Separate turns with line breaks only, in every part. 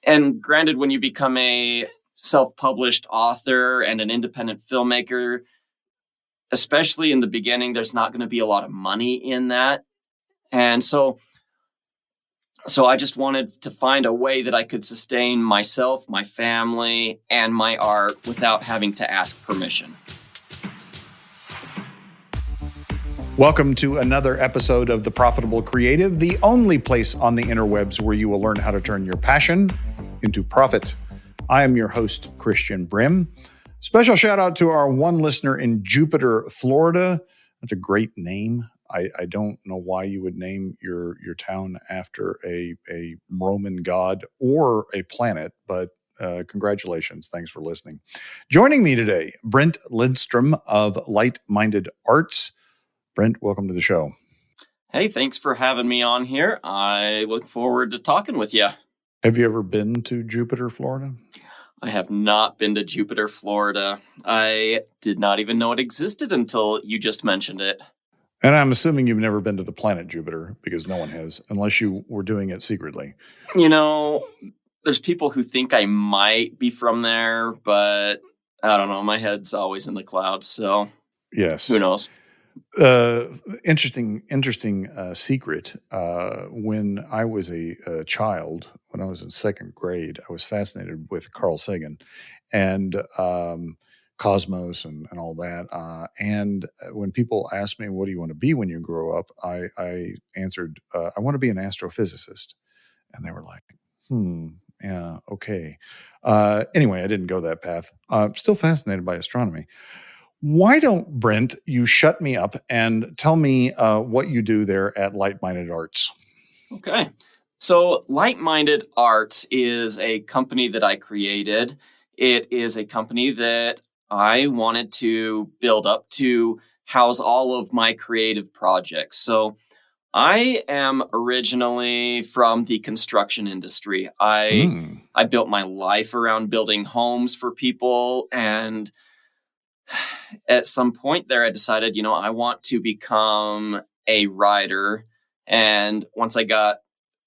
And granted, when you become a self-published author and an independent filmmaker, especially in the beginning, there's not going to be a lot of money in that. And so I just wanted to find a way that I could sustain myself, my family, and my art without having to ask permission.
Welcome to another episode of The Profitable Creative, the only place on the interwebs where you will learn how to turn your passion into profit. I am your host, Christian Brim. Special shout out to our one listener in Jupiter, Florida. That's a great name. I don't know why you would name your town after a Roman god or a planet, but congratulations. Thanks for listening. Joining me today, Brent Lindstrom of Light-Minded Arts. Brent, welcome to the show.
Hey, thanks for having me on here. I look forward to talking with you.
Have you ever been to Jupiter, Florida?
I have not been to Jupiter, Florida. I did not even know it existed until you just mentioned it.
And I'm assuming you've never been to the planet Jupiter, because no one has, unless you were doing it secretly.
You know, there's people who think I might be from there, but I don't know. My head's always in the clouds, so
yes,
who knows?
Interesting secret. When I was a child, when I was in second grade, I was fascinated with Carl Sagan and Cosmos and all that. And when people asked me, what do you want to be when you grow up? I answered, I want to be an astrophysicist. And they were like, yeah, okay. Anyway, I didn't go that path. I'm still fascinated by astronomy. Why don't, Brent, you shut me up and tell me what you do there at Light-Minded Arts?
Okay. So Light-Minded Arts is a company that I created. It is a company that I wanted to build up to house all of my creative projects. So I am originally from the construction industry. I built my life around building homes for people, and at some point there, I decided, I want to become a writer. And once I got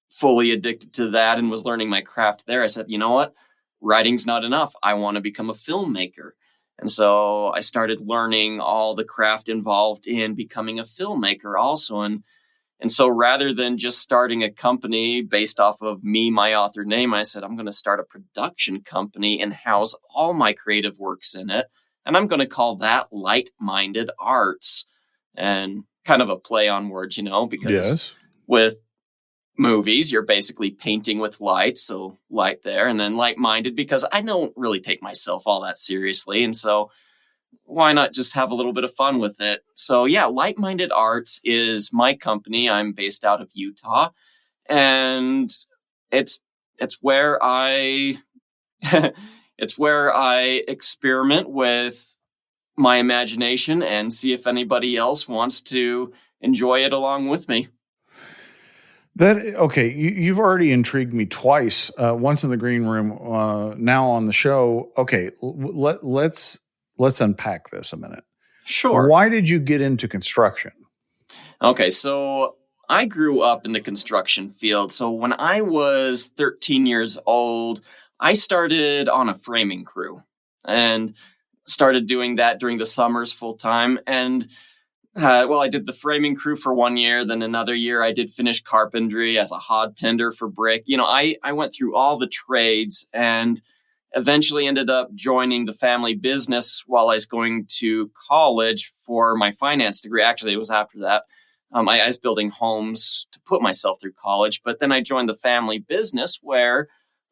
fully addicted to that and was learning my craft there, I said, you know what? Writing's not enough. I want to become a filmmaker. And so I started learning all the craft involved in becoming a filmmaker also. And so rather than just starting a company based off of me, my author name, I said, I'm going to start a production company and house all my creative works in it. And I'm going to call that Light-Minded Arts, and kind of a play on words, because with movies, you're basically painting with light. So light there, and then light-minded, because I don't really take myself all that seriously. And so why not just have a little bit of fun with it? So yeah, Light-Minded Arts is my company. I'm based out of Utah, and it's where I it's where I experiment with my imagination and see if anybody else wants to enjoy it along with me.
Okay, you've already intrigued me twice. Once in the green room, now on the show. Okay, let's unpack this a minute.
Sure.
Why did you get into construction?
Okay, so I grew up in the construction field. So when I was 13 years old, I started on a framing crew and started doing that during the summers full time. And I did the framing crew for 1 year. Then another year I did finish carpentry as a hod tender for brick. I went through all the trades and eventually ended up joining the family business while I was going to college for my finance degree. Actually, it was after that. I was building homes to put myself through college, but then I joined the family business where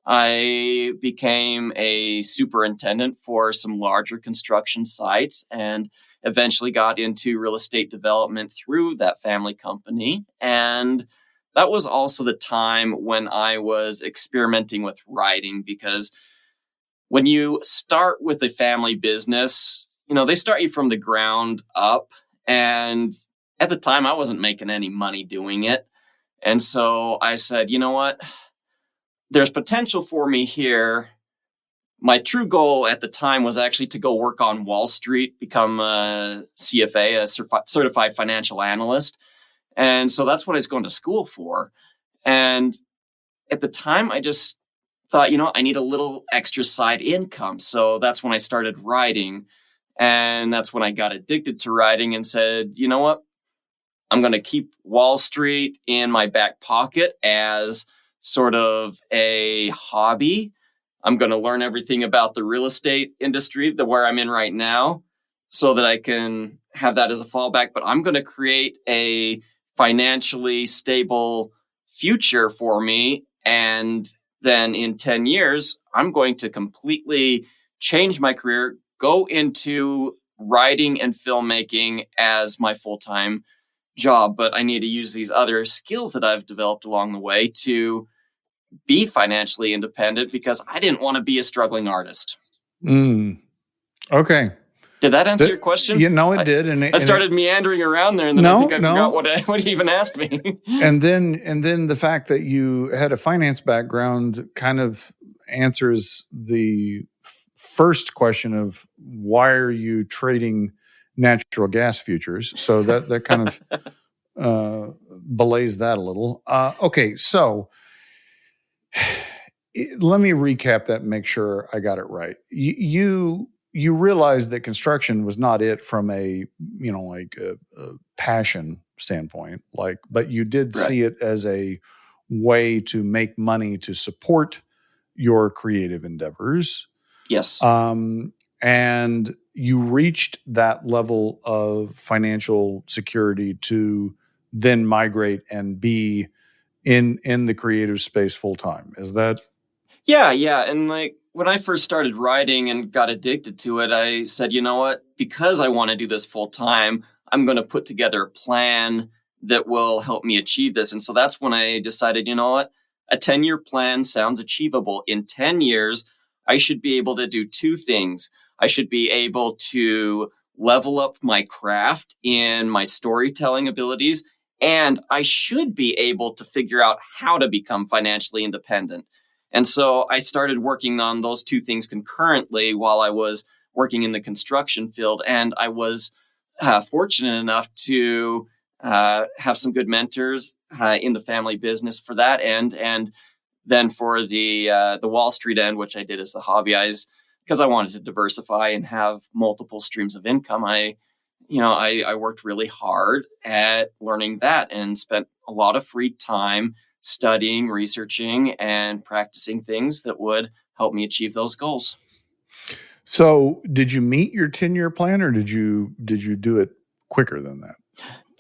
I became a superintendent for some larger construction sites and eventually got into real estate development through that family company. And that was also the time when I was experimenting with writing, because when you start with a family business, they start you from the ground up. And at the time, I wasn't making any money doing it. And so I said, you know what? There's potential for me here. My true goal at the time was actually to go work on Wall Street, become a CFA, a certified financial analyst. And so that's what I was going to school for. And at the time, I just thought, I need a little extra side income. So that's when I started writing. And that's when I got addicted to writing and said, you know what? I'm going to keep Wall Street in my back pocket as sort of a hobby. I'm going to learn everything about the real estate industry, where I'm in right now, so that I can have that as a fallback. But I'm going to create a financially stable future for me. And then in 10 years, I'm going to completely change my career, go into writing and filmmaking as my full-time job, but I need to use these other skills that I've developed along the way to be financially independent, because I didn't want to be a struggling artist.
Okay.
Did that answer your question?
It did. And
I started meandering around there, and then I think I forgot what he even asked me.
and then the fact that you had a finance background kind of answers the first question of why are you trading natural gas futures? So that kind of belays that a little. Okay, so let me recap that and make sure I got it right. You realized that construction was not it from a passion standpoint, but you did see it as a way to make money to support your creative endeavors.
Yes.
And you reached that level of financial security to then migrate and be in the creative space full time. Is that?
Yeah. And when I first started writing and got addicted to it, I said, you know what? Because I want to do this full time, I'm going to put together a plan that will help me achieve this. And so that's when I decided, you know what? A 10-year plan sounds achievable. In 10 years, I should be able to do two things. I should be able to level up my craft in my storytelling abilities, and I should be able to figure out how to become financially independent. And so I started working on those two things concurrently while I was working in the construction field. And I was fortunate enough to have some good mentors in the family business for that end. And then for the Wall Street end, which I did as the hobby, because I wanted to diversify and have multiple streams of income, I worked really hard at learning that and spent a lot of free time studying, researching, and practicing things that would help me achieve those goals.
So did you meet your 10-year plan, or did you do it quicker than that?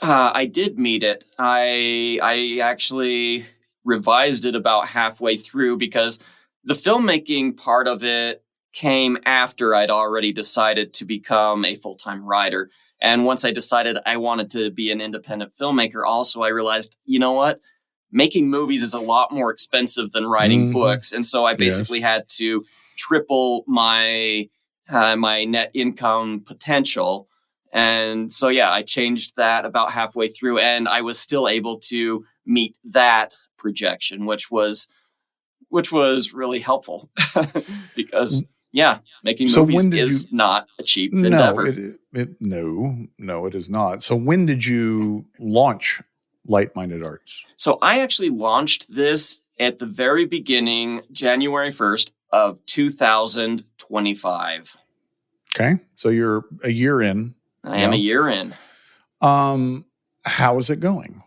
I did meet it. I actually revised it about halfway through, because the filmmaking part of it came after I'd already decided to become a full-time writer. And once I decided I wanted to be an independent filmmaker, also I realized, you know what? Making movies is a lot more expensive than writing books. And so I basically had to triple my my net income potential. And so, I changed that about halfway through, and I was still able to meet that projection, which was really helpful because making movies is not a cheap endeavor.
No, it is not. So when did you launch Light-Minded Arts?
So I actually launched this at the very beginning, January 1st of 2025.
Okay. So you're a year in.
I am a year in.
How is it going?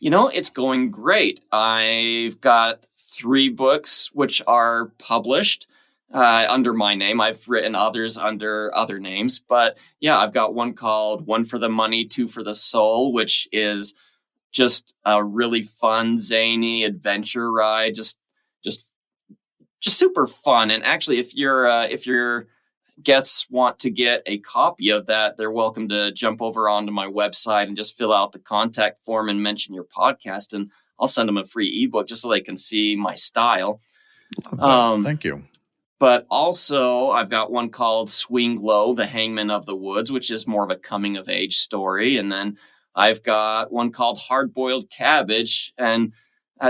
It's going great. I've got 3 books which are published under my name. I've written others under other names, but I've got one called One for the Money, Two for the Soul, which is just a really fun, zany adventure ride. Just super fun. And actually, if your guests want to get a copy of that, they're welcome to jump over onto my website and just fill out the contact form and mention your podcast, and I'll send them a free ebook just so they can see my style.
Thank you.
But also, I've got one called Swing Low, The Hangman of the Woods, which is more of a coming of age story. And then I've got one called Hard Boiled Cabbage. And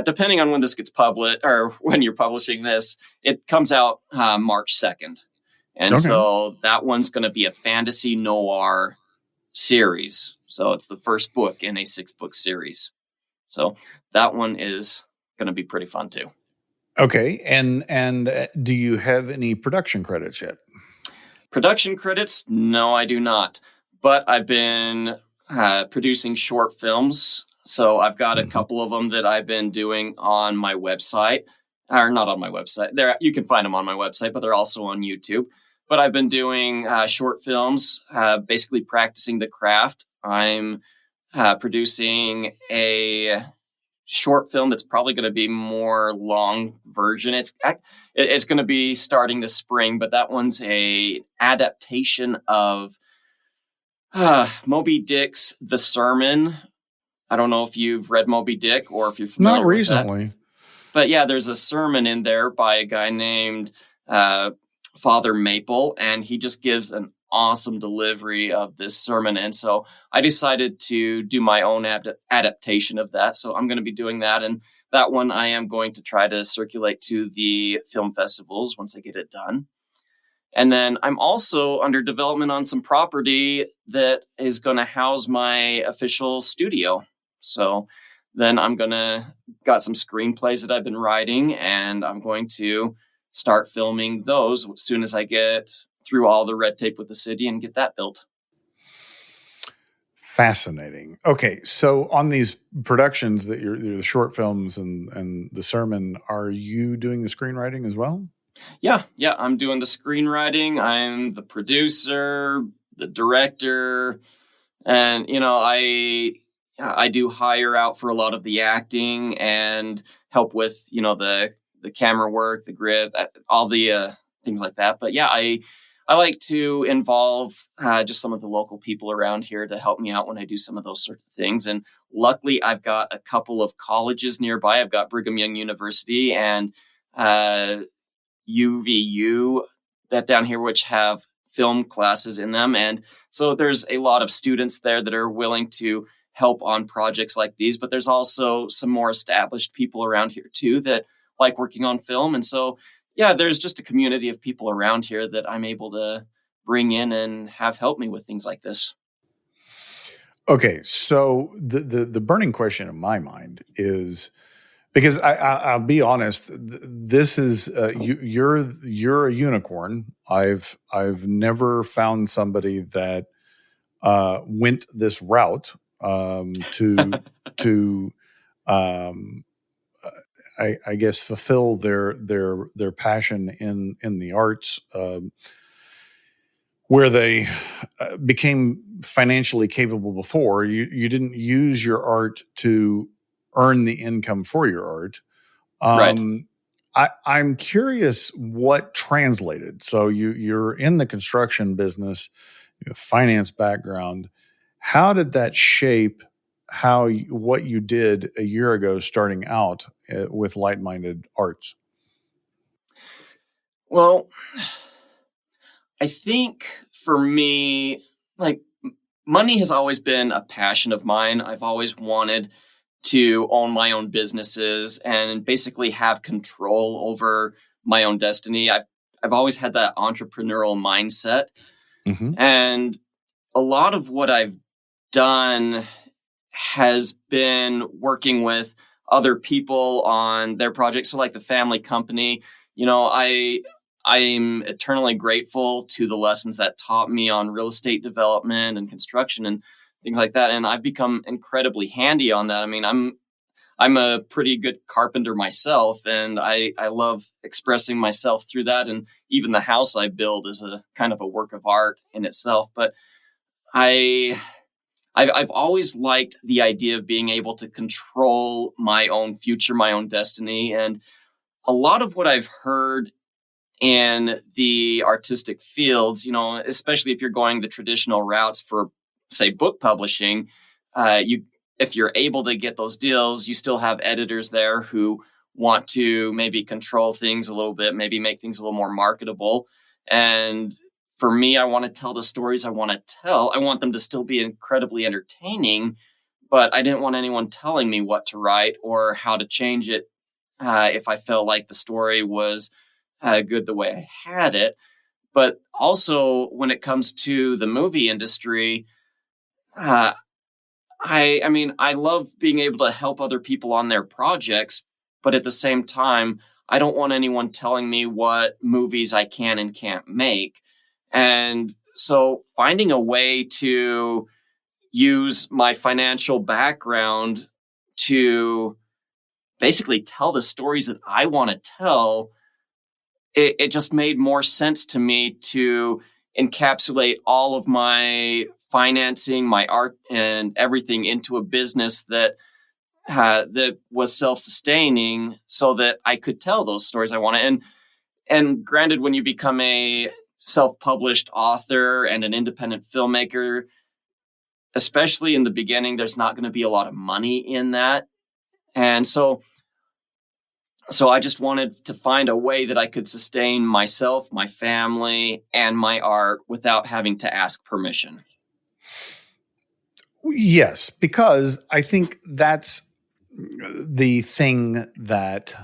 depending on when this gets published, or when you're publishing this, it comes out March 2nd. And so that one's going to be a fantasy noir series. So it's the first book in a 6-book series. So that one is going to be pretty fun too.
Okay, and do you have any production credits yet?
Production credits? No, I do not. But I've been producing short films. So I've got a
Mhm.
couple of them that I've been doing on my website, or not on my website. There, you can find them on my website, but they're also on YouTube. But I've been doing short films, basically practicing the craft. I'm producing a short film that's probably going to be more long version. It's going to be starting this spring, but that one's a adaptation of Moby Dick's The Sermon. I don't know if you've read Moby Dick or if you're
Not
familiar with that,
recently.
but yeah, there's a sermon in there by a guy named uh, Father Maple, and he just gives an awesome delivery of this sermon. And so I decided to do my own adaptation of that. So I'm going to be doing that. And that one I am going to try to circulate to the film festivals once I get it done. And then I'm also under development on some property that is going to house my official studio. So then I'm going to got some screenplays that I've been writing, and I'm going to start filming those as soon as I get through all the red tape with the city and get that built.
Fascinating. Okay, so on these productions that you're the short films and the sermon, are you doing the screenwriting as well?
Yeah, I'm doing the screenwriting. I'm the producer, the director, and I do hire out for a lot of the acting and help with the camera work, the grid, all the things like that. But yeah, I like to involve just some of the local people around here to help me out when I do some of those sort of things. And luckily, I've got a couple of colleges nearby. I've got Brigham Young University and uh, UVU that down here, which have film classes in them. And so there's a lot of students there that are willing to help on projects like these, but there's also some more established people around here too that like working on film. And so, yeah, there's just a community of people around here that I'm able to bring in and have help me with things like this.
Okay, so the burning question in my mind is because I'll be honest, this is you're a unicorn. I've never found somebody that went this route to um, I guess fulfill their passion in the arts, where they became financially capable before. You didn't use your art to earn the income for your art.
Right.
Um, I'm curious what translated. So you're in the construction business, you have finance background. How did that shape what you did a year ago, starting out with Light-Minded Arts?
Well, I think for me, like money has always been a passion of mine. I've always wanted to own my own businesses and basically have control over my own destiny. I've always had that entrepreneurial mindset,
Hmm.
and a lot of what I've done has been working with other people on their projects. So like the family company, I'm eternally grateful to the lessons that taught me on real estate development and construction and things like that. And I've become incredibly handy on that. I mean, I'm a pretty good carpenter myself, and I love expressing myself through that. And even the house I build is a kind of a work of art in itself. But I I've always liked the idea of being able to control my own future, my own destiny. And a lot of what I've heard in the artistic fields, especially if you're going the traditional routes for, say, book publishing, you if you're able to get those deals, you still have editors there who want to maybe control things a little bit, maybe make things a little more marketable. And for me, I want to tell the stories I want to tell. I want them to still be incredibly entertaining, but I didn't want anyone telling me what to write or how to change it if I felt like the story was good the way I had it. But also, when it comes to the movie industry, uh, I mean, I love being able to help other people on their projects, but at the same time, I don't want anyone telling me what movies I can and can't make. And so finding a way to use my financial background to basically tell the stories that I want to tell, it just made more sense to me to encapsulate all of my financing, my art, and everything into a business that was self-sustaining, so that I could tell those stories I wanted. And granted, when you become a self-published author and an independent filmmaker, especially in the beginning, there's not going to be a lot of money in that. And so I just wanted to find a way that I could sustain myself, my family, and my art without having to ask permission.
Yes, because I think that's the thing that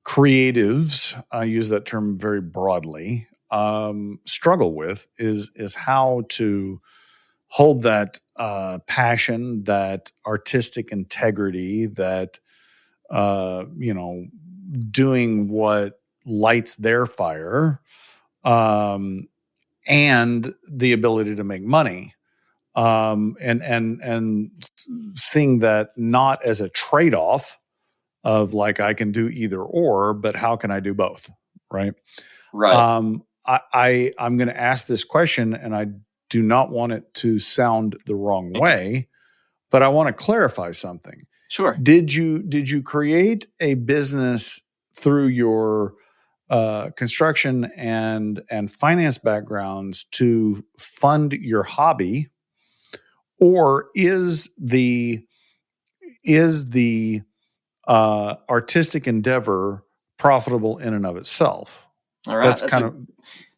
creatives, I use that term very broadly, struggle with is how to hold that passion, that artistic integrity, that doing what lights their fire, and the ability to make money, and seeing that not as a trade-off of like I can do either or, but how can I do both, right?
Right.
I'm going to ask this question, and I do not want it to sound the wrong way, but I want to clarify something.
Sure.
Did you create a business through your construction and finance backgrounds to fund your hobby, or is the artistic endeavor profitable in and of itself?
All right.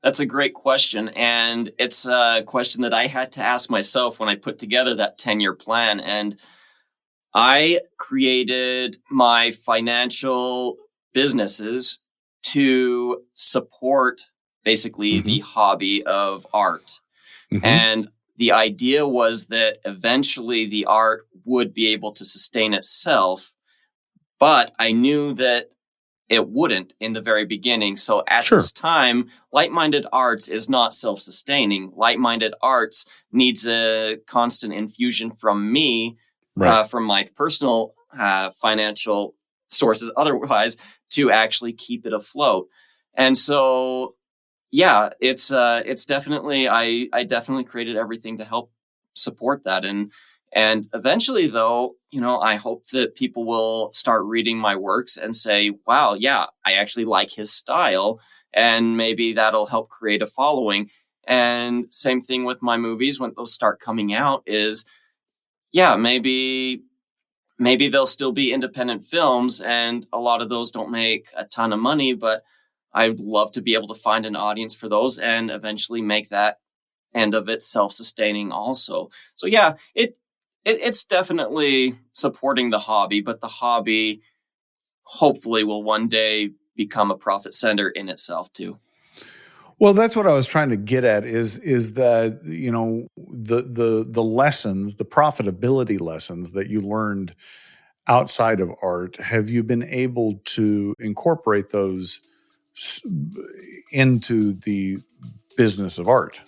That's a great question. And it's a question that I had to ask myself when I put together that 10-year plan. And I created my financial businesses to support basically the hobby of art. And the idea was that eventually the art would be able to sustain itself, but I knew that it wouldn't in the very beginning. So at this time, Light-Minded Arts is not self-sustaining. Light-Minded Arts needs a constant infusion from me, from my personal financial sources otherwise, to actually keep it afloat. And so, yeah, it's definitely, I definitely created everything to help support that. And eventually, though, I hope that people will start reading my works and say, wow, yeah, I actually like his style. And maybe that'll help create a following. And same thing with my movies when those start coming out is, yeah, maybe they'll still be independent films, and a lot of those don't make a ton of money, but I'd love to be able to find an audience for those and eventually make that end of it self-sustaining also. So yeah, it's definitely supporting the hobby, but the hobby hopefully will one day become a profit center in itself too.
Well, that's what I was trying to get at is that, the lessons, the profitability lessons that you learned outside of art, have you been able to incorporate those into the business of art?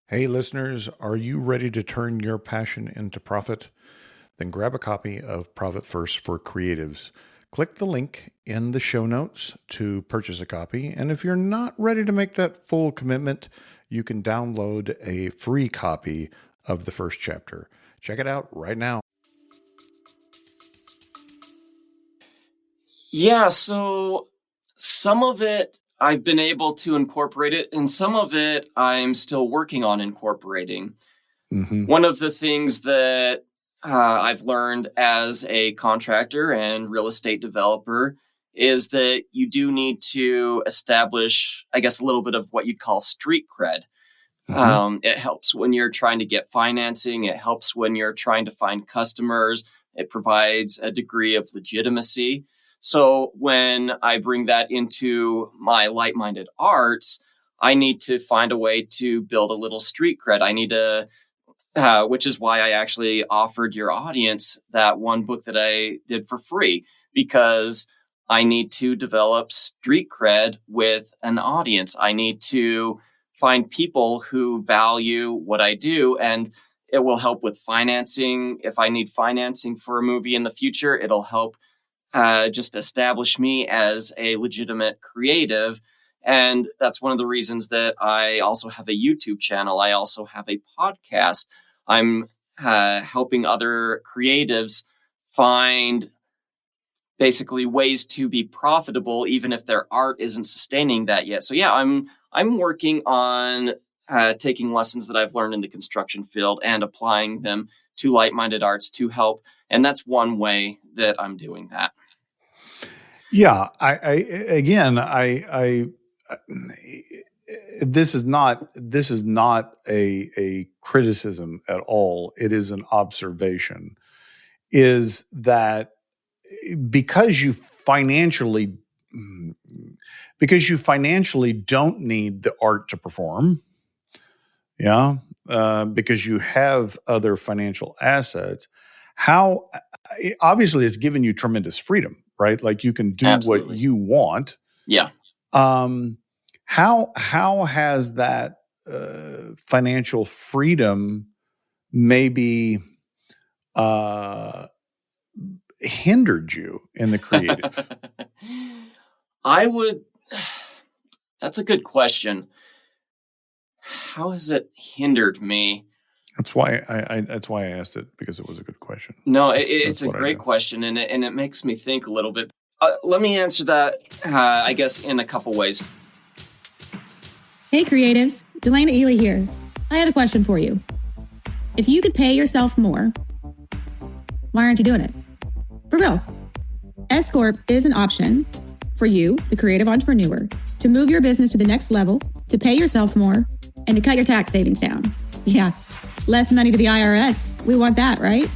Hey, listeners, are you ready to turn your passion into profit? Then grab a copy of Profit First for Creatives. Click the link in the show notes to purchase a copy. And if you're not ready to make that full commitment, you can download a free copy of the first chapter. Check it out right now.
Yeah, so some of it I've been able to incorporate it, and some of it I'm still working on incorporating. One of the things that I've learned as a contractor and real estate developer is that you do need to establish, I guess, a little bit of what you'd call street cred. It helps when you're trying to get financing. It helps when you're trying to find customers. It provides a degree of legitimacy. So when I bring that into my Light-Minded Arts, I need to find a way to build a little street cred. I need to which is why I actually offered your audience that one book that I did for free, because I need to develop street cred with an audience. I need to find people who value what I do, and it will help with financing. If I need financing for a movie in the future, it'll help just establish me as a legitimate creative. And that's one of the reasons that I also have a YouTube channel. I also have a podcast. I'm helping other creatives find basically ways to be profitable, even if their art isn't sustaining that yet. So yeah, I'm working on taking lessons that I've learned in the construction field and applying them to Light-Minded Arts to help. And that's one way that I'm doing that.
Yeah, this is not a criticism at all. It is an observation. Is that because you financially don't need the art to perform, because you have other financial assets, how obviously it's given you tremendous freedom, right? Like you can do
Absolutely.
what you want.
Yeah.
How has that financial freedom maybe hindered you in the creative?
That's a good question. How has it hindered me?
That's why I asked it, because it was a good question.
No, it's a great question, and it makes me think a little bit. Let me answer that, I guess, in a couple ways.
Hey creatives, Delana Ely here. I have a question for you. If you could pay yourself more, why aren't you doing it? For real. S Corp is an option for you, the creative entrepreneur, to move your business to the next level, to pay yourself more, and to cut your tax savings down. Yeah, less money to the IRS. We want that, right?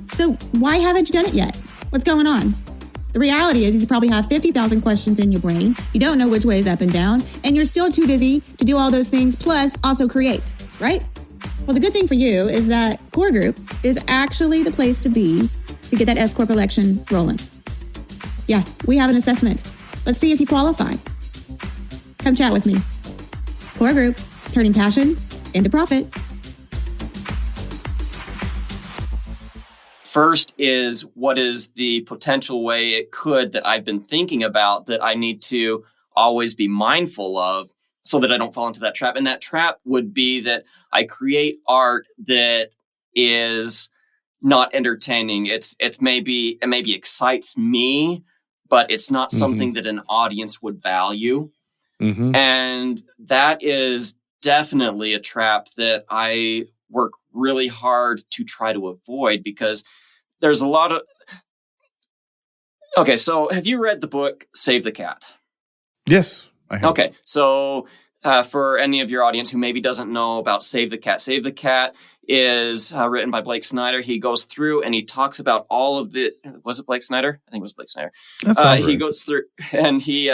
So why haven't you done it yet? What's going on? The reality is you probably have 50,000 questions in your brain. You don't know which way is up and down, and you're still too busy to do all those things, plus also create, right? Well, the good thing for you is that Core Group is actually the place to be to get that S Corp election rolling. Yeah, we have an assessment. Let's see if you qualify. Come chat with me. Core Group, turning passion into profit.
First is, what is the potential way it could that I've been thinking about that I need to always be mindful of so that I don't fall into that trap? And that trap would be that I create art that is not entertaining. It maybe excites me, but it's not something that an audience would value. And that is definitely a trap that I work really hard to try to avoid, because there's a lot of... Okay, so have you read the book Save the Cat?
Yes, I have.
Okay, so for any of your audience who maybe doesn't know about Save the Cat is written by Blake Snyder. He goes through and he talks about all of the... Was it Blake Snyder? I think it was Blake Snyder. He goes through and he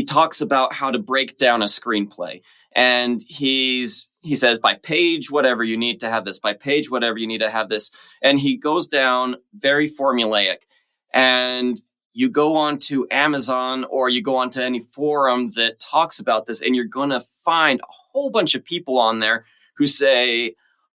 talks about how to break down a screenplay. And he says, by page whatever, you need to have this. By page whatever, you need to have this. And he goes down very formulaic. And you go on to Amazon or you go on to any forum that talks about this, and you're going to find a whole bunch of people on there who say,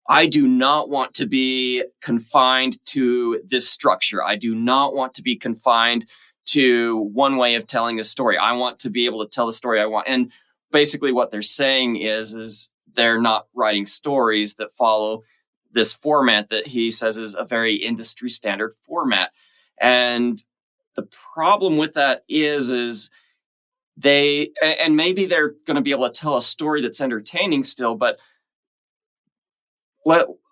I do not want to be confined to this structure. I do not want to be confined to one way of telling a story. I want to be able to tell the story I want. And basically what they're saying is they're not writing stories that follow this format that he says is a very industry standard format. And the problem with that is they, and maybe they're going to be able to tell a story that's entertaining still, but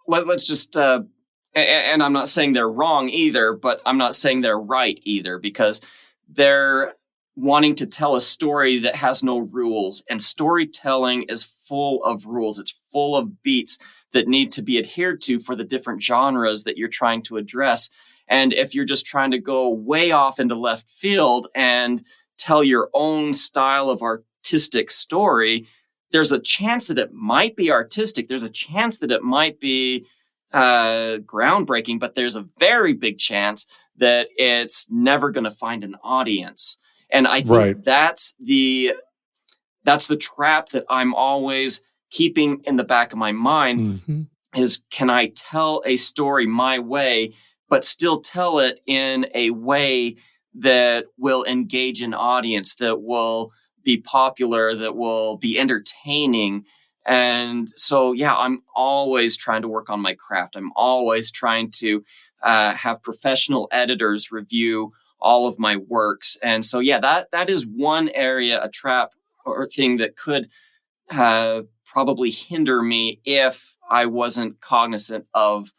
let's just, and I'm not saying they're wrong either, but I'm not saying they're right either, because they're wanting to tell a story that has no rules, and storytelling is full of rules. It's full of beats that need to be adhered to for the different genres that you're trying to address. And if you're just trying to go way off into left field and tell your own style of artistic story, there's a chance that it might be artistic. There's a chance that it might be groundbreaking, but there's a very big chance that it's never going to find an audience. And I think that's the trap that I'm always keeping in the back of my mind is, can I tell a story my way, but still tell it in a way that will engage an audience, that will be popular, that will be entertaining. And so, yeah, I'm always trying to work on my craft. I'm always trying to have professional editors review all of my works. And so, yeah, that is one area, a trap or thing that could probably hinder me if I wasn't cognizant of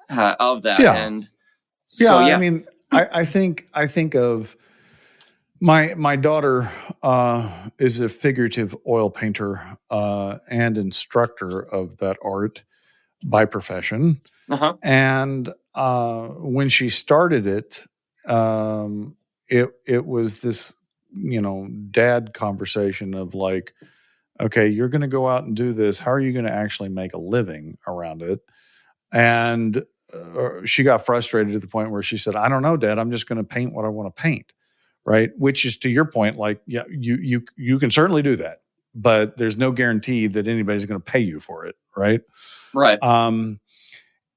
that.
Yeah.
And so,
I mean, I think of my daughter is a figurative oil painter and instructor of that art by profession. And when she started it, it was this, dad conversation of like, okay, you're going to go out and do this. How are you going to actually make a living around it? And she got frustrated to the point where she said, I don't know, Dad, I'm just going to paint what I want to paint. Right. Which is, to your point, like, yeah, you can certainly do that, but there's no guarantee that anybody's going to pay you for it. Right.
Right.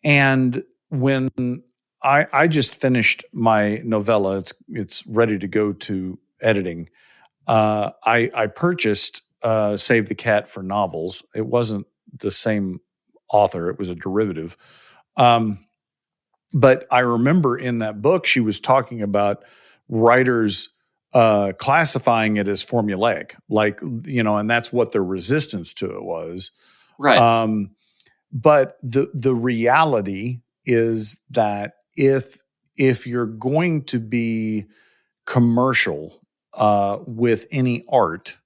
And when I just finished my novella, it's ready to go to editing. I purchased Save the Cat for novels. It wasn't the same author. It was a derivative. But I remember in that book, she was talking about writers classifying it as formulaic, like, and that's what their resistance to it was.
Right.
But the reality is that if you're going to be commercial with any art,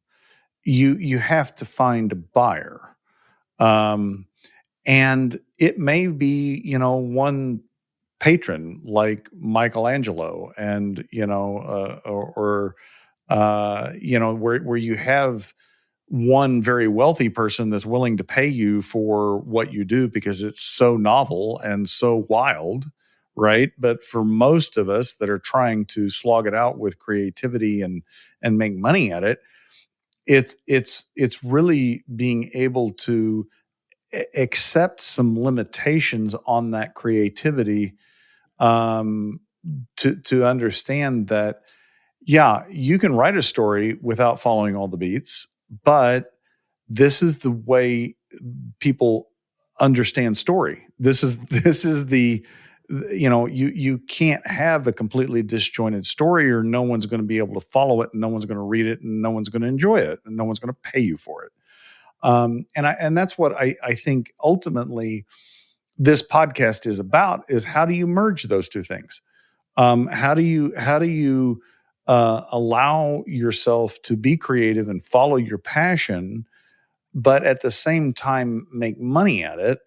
you have to find a buyer. And it may be, one patron like Michelangelo, and where you have one very wealthy person that's willing to pay you for what you do because it's so novel and so wild, right? But for most of us that are trying to slog it out with creativity and make money at it, it's really being able to accept some limitations on that creativity, to understand that, yeah, you can write a story without following all the beats, but this is the way people understand story. This is the, you can't have a completely disjointed story, or no one's going to be able to follow it, and no one's going to read it, and no one's going to enjoy it, and no one's going to pay you for it. And that's what I think ultimately this podcast is about, is how do you merge those two things? How do you allow yourself to be creative and follow your passion, but at the same time make money at it?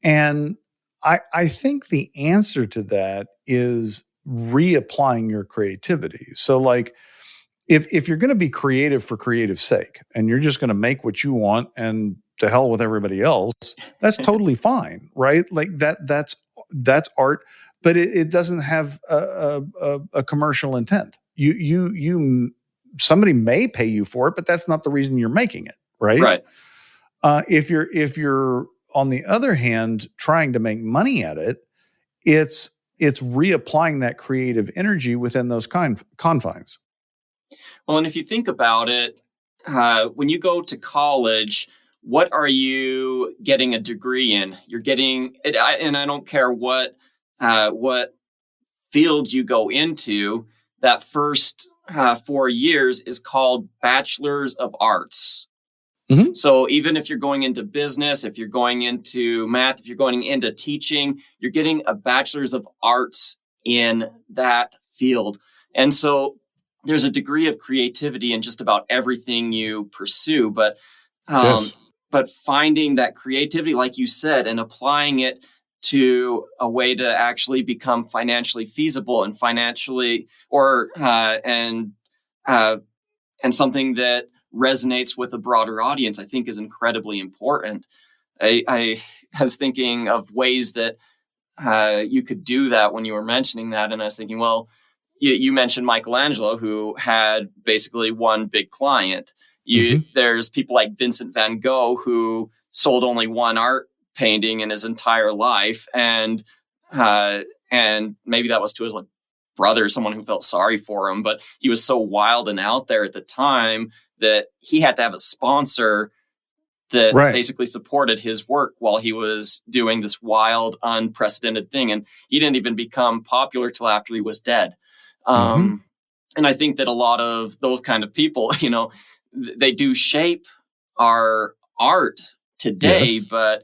And I think the answer to that is reapplying your creativity. So like, if you're going to be creative for creative's sake, and you're just going to make what you want and to hell with everybody else, that's totally fine, right? Like that's art, but it doesn't have a commercial intent. Somebody may pay you for it, but that's not the reason you're making it, right?
Right.
If you're on the other hand trying to make money at it, it's reapplying that creative energy within those confines.
Well, and if you think about it, when you go to college, what are you getting a degree in? You're getting, and I don't care what field you go into, that first 4 years is called Bachelor's of Arts.
Mm-hmm.
So even if you're going into business, if you're going into math, if you're going into teaching, you're getting a Bachelor's of Arts in that field. And so there's a degree of creativity in just about everything you pursue, but
Yes.
But finding that creativity, like you said, and applying it to a way to actually become financially feasible and financially, and something that resonates with a broader audience, I think is incredibly important. I was thinking of ways that you could do that when you were mentioning that. And I was thinking, well, you mentioned Michelangelo, who had basically one big client. There's people like Vincent van Gogh, who sold only one art painting in his entire life. And maybe that was to his brother, someone who felt sorry for him, but he was so wild and out there at the time that he had to have a sponsor that basically supported his work while he was doing this wild, unprecedented thing. And he didn't even become popular till after he was dead. And I think that a lot of those kind of people, they do shape our art today, but,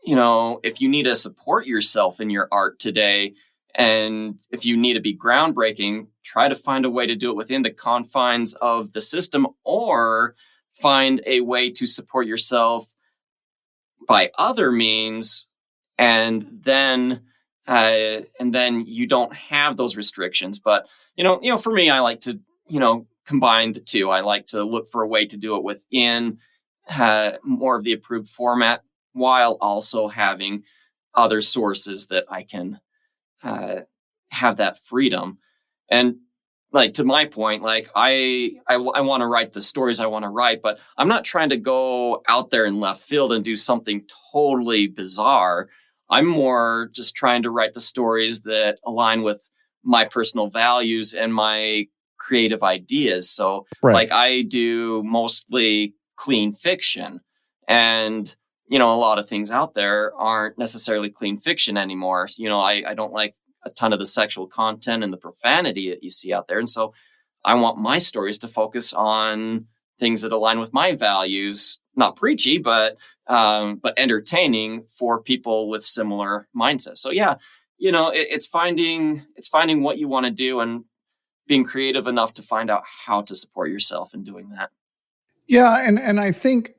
if you need to support yourself in your art today, and if you need to be groundbreaking, try to find a way to do it within the confines of the system, or find a way to support yourself by other means, and then you don't have those restrictions. But for me, I like to combine the two. I like to look for a way to do it within more of the approved format, while also having other sources that I can have that freedom. And to my point, I want to write the stories I want to write, but I'm not trying to go out there in left field and do something totally bizarre. I'm more just trying to write the stories that align with my personal values and my creative ideas. So I do mostly clean fiction, and a lot of things out there aren't necessarily clean fiction anymore. So, I don't like a ton of the sexual content and the profanity that you see out there. And so I want my stories to focus on things that align with my values, not preachy, but entertaining for people with similar mindsets. So it's finding what you want to do and being creative enough to find out how to support yourself in doing that.
Yeah. And I think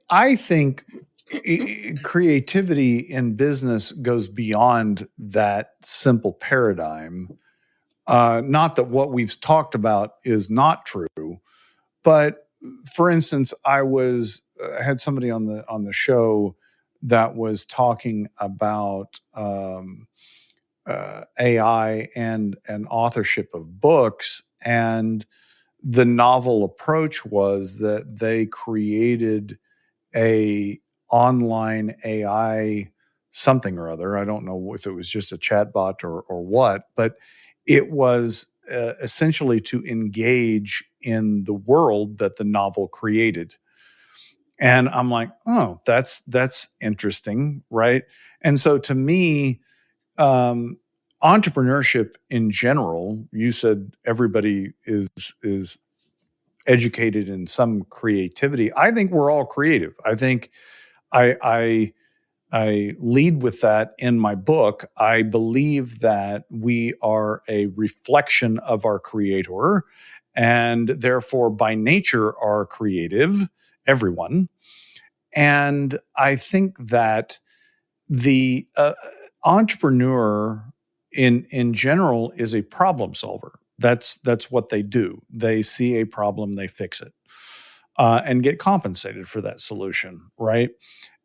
creativity in business goes beyond that simple paradigm. Not that what we've talked about is not true, but for instance, I had somebody on the show that was talking about AI and authorship of books, and the novel approach was that they created a online AI something or other. I don't know if it was just a chatbot or what, but it was essentially to engage in the world that the novel created. And I'm like, oh, that's interesting, right? And so to me, entrepreneurship in general, you said everybody is educated in some creativity. I think we're all creative. I think I lead with that in my book. I believe that we are a reflection of our creator, and therefore by nature are creative, everyone. And I think that the entrepreneur in general is a problem solver. That's what they do. They see a problem, they fix it, and get compensated for that solution, right?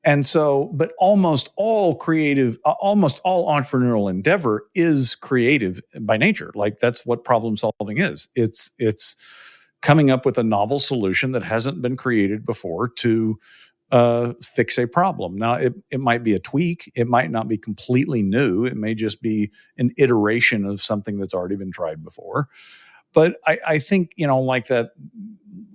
And so, but almost all entrepreneurial endeavor is creative by nature. That's what problem solving is. It's coming up with a novel solution that hasn't been created before to fix a problem. Now, it might be a tweak. It might not be completely new. It may just be an iteration of something that's already been tried before. But I think, like that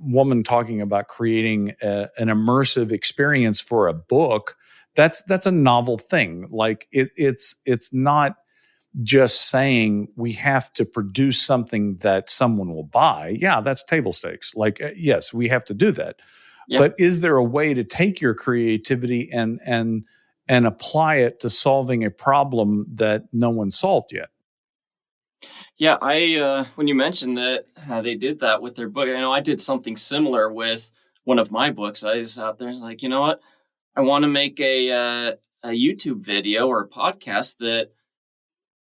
woman talking about creating an immersive experience for a book, that's a novel thing. It's not just saying we have to produce something that someone will buy. Yeah, that's table stakes. Yes, we have to do that. Yeah. But is there a way to take your creativity and apply it to solving a problem that no one solved yet?
Yeah, I when you mentioned that they did that with their book, I did something similar with one of my books. I was out there like, you know what? I want to make a YouTube video or a podcast that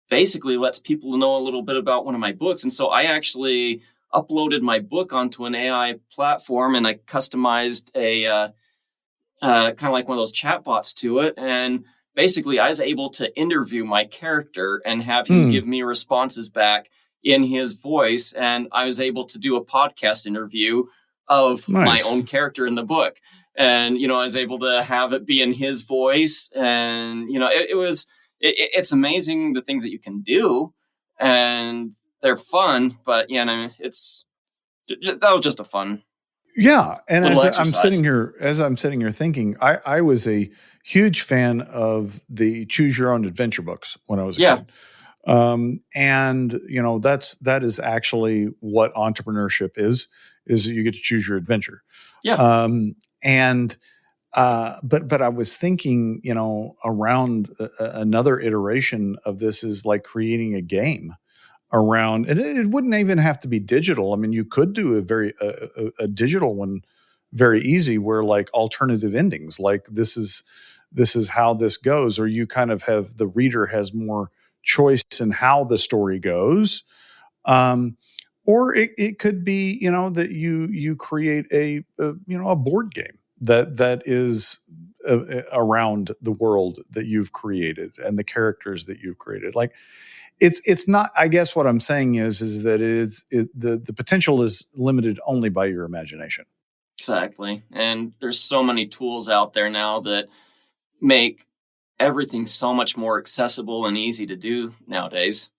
basically lets people know a little bit about one of my books. And so I actually uploaded my book onto an AI platform, and I customized a kind of like one of those chatbots to it. And basically, I was able to interview my character and have him give me responses back in his voice. And I was able to do a podcast interview of my own character in the book. And, I was able to have it be in his voice. And, it's amazing the things that you can do. And they're fun. But, that was just a fun.
Yeah, and as
exercise.
I'm sitting here thinking, I was a huge fan of the Choose Your Own Adventure books when I was a kid. And that is actually what entrepreneurship is you get to choose your adventure.
Yeah.
But I was thinking, around another iteration of this is like creating a game around, and it wouldn't even have to be digital. I mean, you could do a digital one very easy, where like alternative endings, like this is how this goes, or you kind of have the reader has more choice in how the story goes. Or it could be, that you create a board game that is around the world that you've created and the characters that you've created. Like, it's not, I guess what I'm saying is that the potential is limited only by your imagination.
Exactly. And there's so many tools out there now that make everything so much more accessible and easy to do nowadays.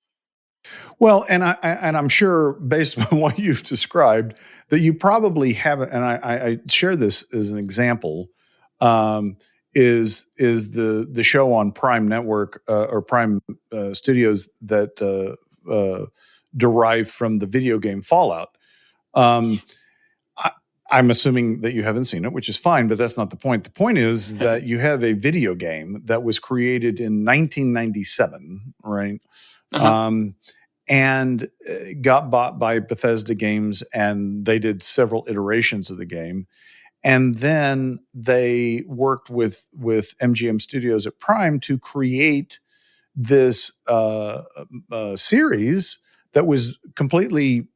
Well, and I'm sure, based on what you've described, that you probably haven't. And I share this as an example. Is the show on Prime Network or Prime Studios that derived from the video game Fallout. I'm assuming that you haven't seen it, which is fine, but that's not the point. The point is that you have a video game that was created in 1997, right? And got bought by Bethesda Games, and they did several iterations of the game. And then they worked with MGM Studios at Prime to create this series that was completely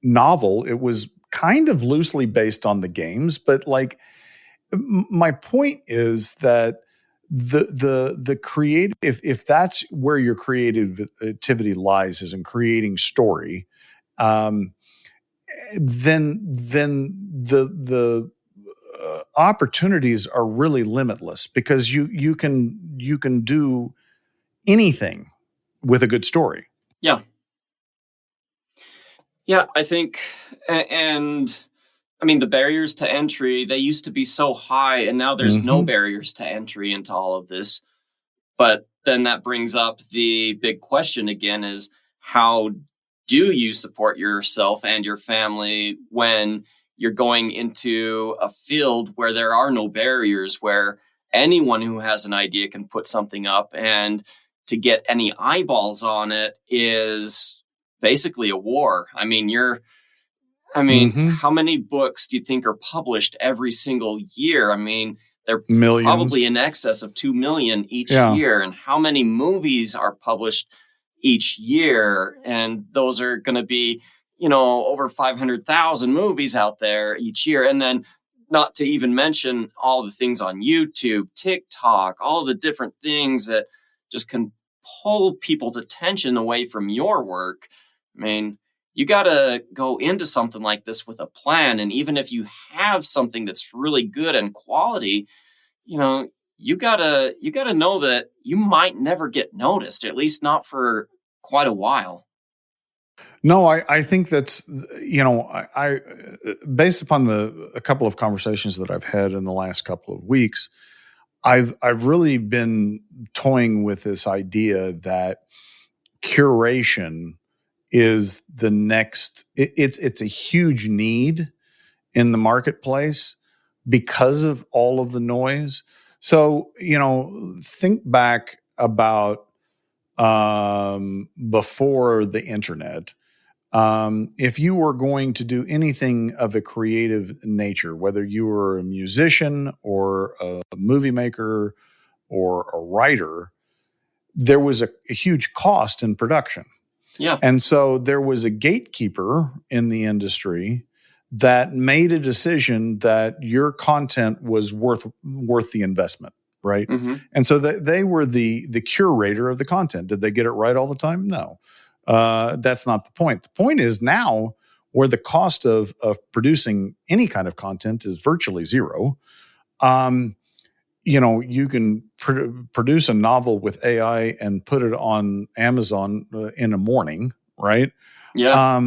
novel. It was kind of loosely based on the games, but like, my point is that the creative, if that's where your creativity lies, is in creating story, then the opportunities are really limitless, because you can do anything with a good story.
Yeah, I think, and I mean, the barriers to entry, they used to be so high, and now there's no barriers to entry into all of this. But then that brings up the big question again, is how do you support yourself and your family when you're going into a field where there are no barriers, where anyone who has an idea can put something up, and to get any eyeballs on it is basically a war. I mean, how many books do you think are published every single year? I mean, they're
Millions.
Probably in excess of 2 million each year. And how many movies are published each year? And those are going to be, over 500,000 movies out there each year. And then not to even mention all the things on YouTube, TikTok, all the different things that just can pull people's attention away from your work. I mean, you got to go into something like this with a plan. And even if you have something that's really good and quality, you gotta know that you might never get noticed, at least not for quite a while.
No, I think that's, I based upon a couple of conversations that I've had in the last couple of weeks, I've really been toying with this idea that curation is the next. It's a huge need in the marketplace because of all of the noise. So, think back about before the internet. If you were going to do anything of a creative nature, whether you were a musician or a movie maker or a writer, there was a huge cost in production.
Yeah.
And so there was a gatekeeper in the industry that made a decision that your content was worth the investment, right?
Mm-hmm.
And so they were the curator of the content. Did they get it right all the time? No, that's not the point. The point is now, where the cost of producing any kind of content is virtually zero. You can produce a novel with AI and put it on Amazon in a morning, right?
Yeah.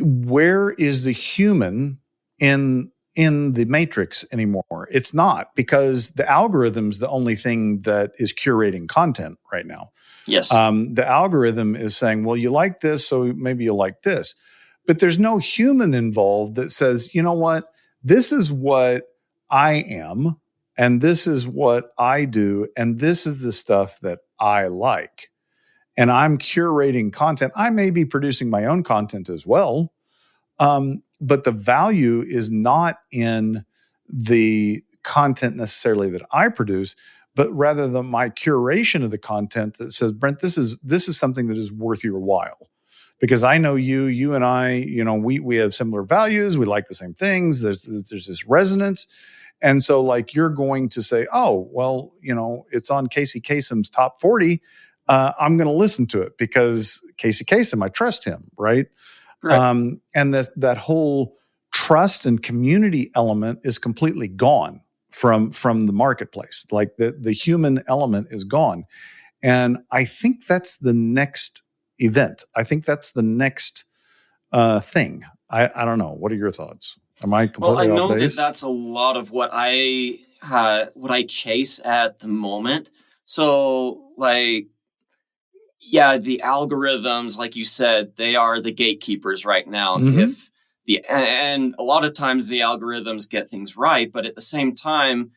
Where is the human in the matrix anymore? It's not, because the algorithm's the only thing that is curating content right now.
Yes.
The algorithm is saying, well, you like this, so maybe you like this. But there's no human involved that says, you know what, this is what I am, and this is what I do, and this is the stuff that I like. And I'm curating content. I may be producing my own content as well, but the value is not in the content necessarily that I produce, but rather my curation of the content that says, Brent, this is something that is worth your while. Because I know you and I, we have similar values. We like the same things. There's this resonance. And so, like, you're going to say, oh, well, it's on Casey Kasem's top 40. I'm going to listen to it because Casey Kasem, I trust him, right? And that whole trust and community element is completely gone from the marketplace. Like the human element is gone. And I think that's the next event. I think that's the next thing. I don't know. What are your thoughts? Am I completely
Well, I
off
know
base?
that's a lot of what I chase at the moment. So, like, yeah, the algorithms, like you said, they are the gatekeepers right now.
Mm-hmm.
And a lot of times the algorithms get things right, but at the same time,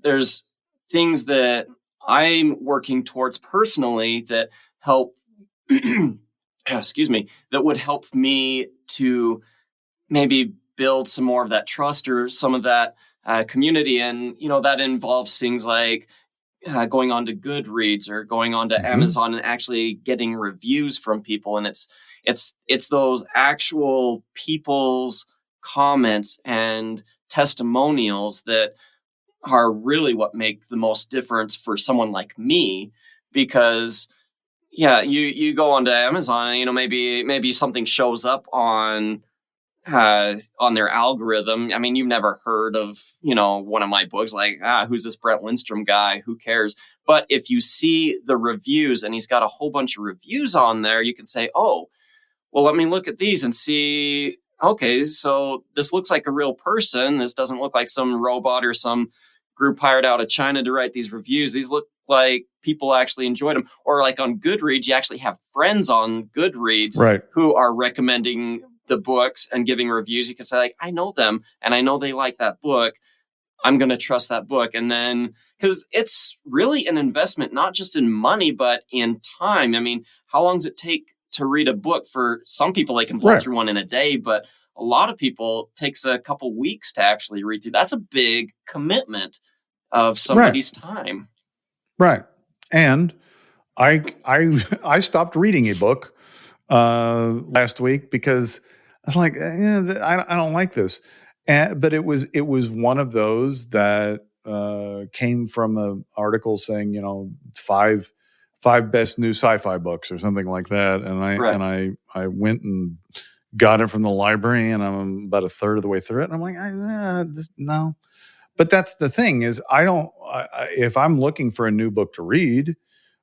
there's things that I'm working towards personally that help, excuse me, that would help me to maybe build some more of that trust or some of that community. And, that involves things like going on to Goodreads or going on to Amazon and actually getting reviews from people. And it's those actual people's comments and testimonials that are really what make the most difference for someone like me. Because you go onto Amazon and, maybe something shows up on their algorithm. I mean, you've never heard of, one of my books, like, who's this Brent Lindstrom guy? Who cares? But if you see the reviews and he's got a whole bunch of reviews on there, you can say, oh, well, let me look at these and see, okay, so this looks like a real person. This doesn't look like some robot or some group hired out of China to write these reviews. These look like people actually enjoyed them. Or like on Goodreads, you actually have friends on Goodreads who are recommending the books and giving reviews. You can say, like, I know them and I know they like that book. I'm going to trust that book. And then, because it's really an investment, not just in money, but in time. I mean, how long does it take to read a book? For some people, they can blow through one in a day, but a lot of people it takes a couple weeks to actually read through. That's a big commitment of somebody's time.
Right. And I stopped reading a book last week because I was like, I don't like this. But it was one of those that came from an article saying, five best new sci-fi books or something like that. And I went and got it from the library, and I'm about a third of the way through it. And I'm like, no. But that's the thing is, if I'm looking for a new book to read,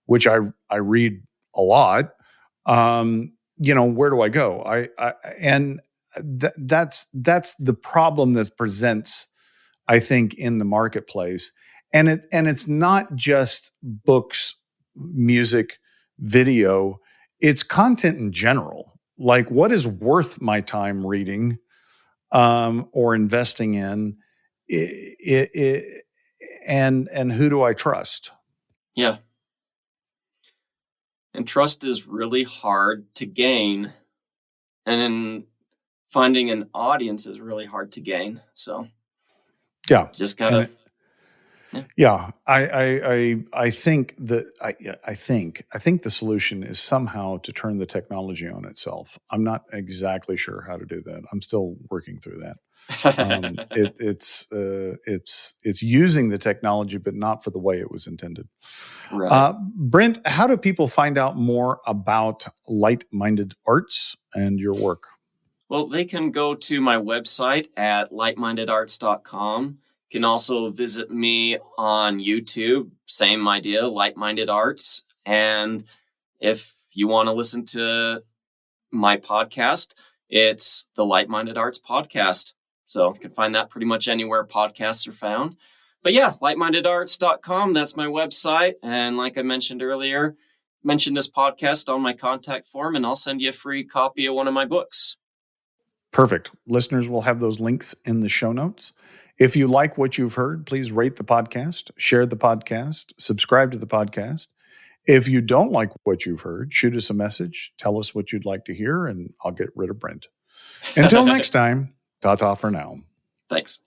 which I read a lot, where do I go? That's the problem that presents, I think, in the marketplace. And it's not just books, music, video, it's content in general. Like, what is worth my time reading or investing in, and who do I trust?
Yeah. And trust is really hard to gain. And then finding an audience is really hard to gain. So
yeah,
just gotta.
Yeah, I think that I think the solution is somehow to turn the technology on itself. I'm not exactly sure how to do that. I'm still working through that. It's using the technology, but not for the way it was intended.
Right.
Brent, how do people find out more about Light-Minded Arts and your work?
Well, they can go to my website at lightmindedarts.com. Can also visit me on YouTube, same idea, Light-Minded Arts. And if you want to listen to my podcast, it's the Light-Minded Arts Podcast. So you can find that pretty much anywhere podcasts are found. But yeah, lightmindedarts.com, that's my website. And like I mentioned earlier, mention this podcast on my contact form and I'll send you a free copy of one of my books.
Perfect. Listeners will have those links in the show notes. If you like what you've heard, please rate the podcast, share the podcast, subscribe to the podcast. If you don't like what you've heard, shoot us a message, tell us what you'd like to hear, and I'll get rid of Brent. Until next time, ta-ta for now.
Thanks.